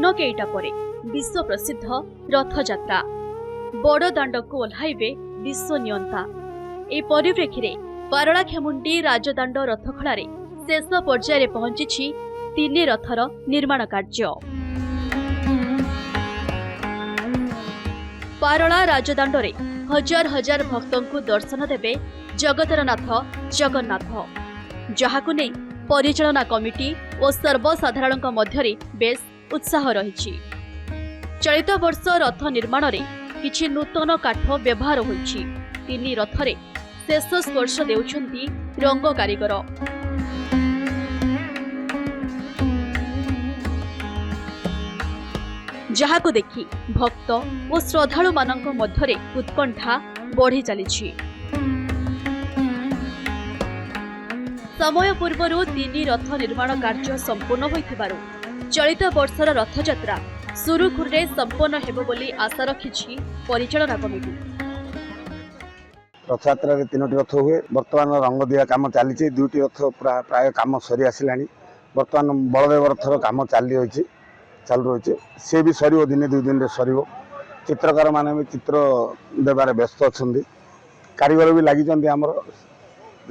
दिन केईटा परे विश्व प्रसिद्ध रथयात्रा बड़दाण्ड को ओह्लाइबे विश्व नियंता। ए परिप्रेक्षी पारलाखेमुंडी राजदाण्ड रथखड़ा शेष पर्यायर पहुंची तीन रथर निर्माण कार्य। पारला राजदाण्ड हजार हजार भक्तों को दर्शन देवे जगतरनाथ जगन्नाथ, जहाकु नै परिचालना कमिटी और सर्वसाधारण मध्य बेस उत्साह रही। चलित वर्ष रथ निर्माण रे किछि नूतन काठ व्यवहार होइछि। तीन रथरे शेष स्पर्श देउछन्ति रंग कारीगर। जहाकु देखि भक्त और श्रद्धालु मानक मध्यरे उत्कंठा बढ़ी चलीछि। समय पूर्व तीन रथ निर्माण कार्य संपूर्ण होइथिबारु चलित वर्षर रथयात्रा सुरुखुरुरे संपन्न हेबो बोली आशा रखिछि परिचालना कमिटी। रथयात्रा तीनोटी रथ हुए। वर्तमान रंग दिया काम चली। दुईटी रथ प्राय काम सरी आसला। वर्तमान बलदेव रथर काम चालू रही। सी भी सर दिने दुई दिन सर। चित्रकार माने भी चित्र देवार व्यस्त अच्छा। कारीगर भी लगी आमर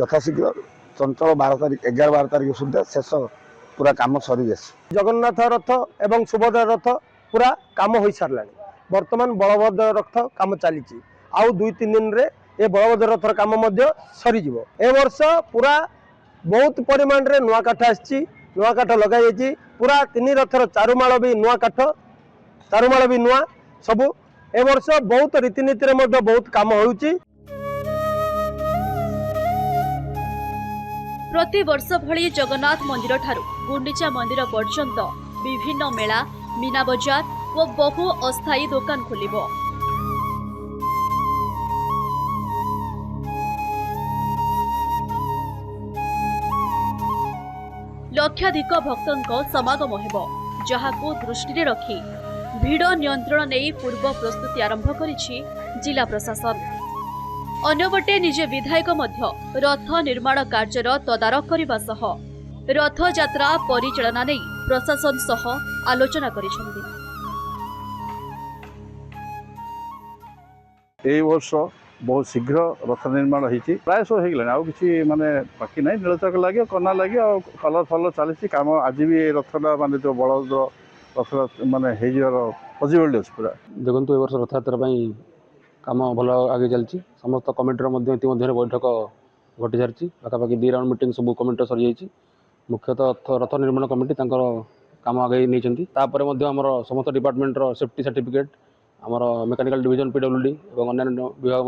यथाशीघ्र चंचल 11-12 तारीख सुधा शेष पूरा काम सरी जाए। जगन्नाथ रथ एवं सुभद्रा रथ पूरा काम हो सारा। वर्तमान बलभद्र रथ काम चली। आउ 2-3 दिन रे ए बलभद्र रथर काम सरी जीवो। ए वर्ष पूरा बहुत परिमाण रे नुआ काठ आछि। नुआ काठ लगा जाइछि। पूरा तीन रथर चारुमाल भी नुआ काठ, चारुमाल भी नुआ सबु। ए वर्ष बहुत रीतिनीति रे बहुत काम होउछि। प्रति वर्ष भली जगन्नाथ मंदिर ठारू गुंडीचा मंदिर पर्यंत विभिन्न मेला, मीना बजार और बहु अस्थायी दुकान खोलिबो। लक्षाधिक भक्तों समागम हेबो, जहाकू दृष्टि रखी भीड़ नियंत्रण नहीं पूर्व प्रस्तुति आरंभ करिछि जिला प्रशासन। अन्यपटे निजे विधायक मध्य रथ निर्माण कार्यर तदारख करबा सह रथयात्रा परिचालना नहीं प्रशासन सह आलोचना करिसेंति। ए वर्ष बहुत शीघ्र रथ निर्माण होती प्राय सब हो गला। कि माने बाकी ना नीलचक लगे कना लगे कलर फलर चली काम। आज भी रथटा माने जो बलद रथ माने पसिबिलिटी अच्छे पूरा। देखो ए वर्ष रथयात्रा काम भल आगे चलती। समस्त कमिटर इतिमध्य बैठक घटी सारी। पाखापाखि 2 राउंड मीटिंग सब कमिटर सरी जाइए। मुख्यतः रथ निर्माण कमिटी काम आगे नहीं। आमर समस्त डिपार्टमेंट सेफ्टी सर्टिफिकेट आमर मेकानिकल डिविजन पीडब्ल्यूडी और अन्य विभाग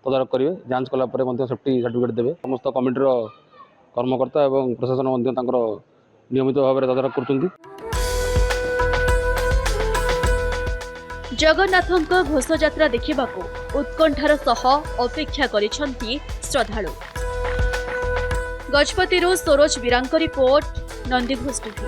तदारख करेंगे। जांच कलापर सेफ्टी सर्टिफिकेट देवे। समस्त कमिटर कर्मकर्ता और प्रशासन नियमित भाव में तदारख कर। जगन्नाथଙ୍କ घोषयात्रा देखिबाकू उत्कंठार सह अपेक्षा करिसंती श्रद्धालु। गजपतिरु सरोज बिरांक रिपोर्ट, नंदीघोष टीवी।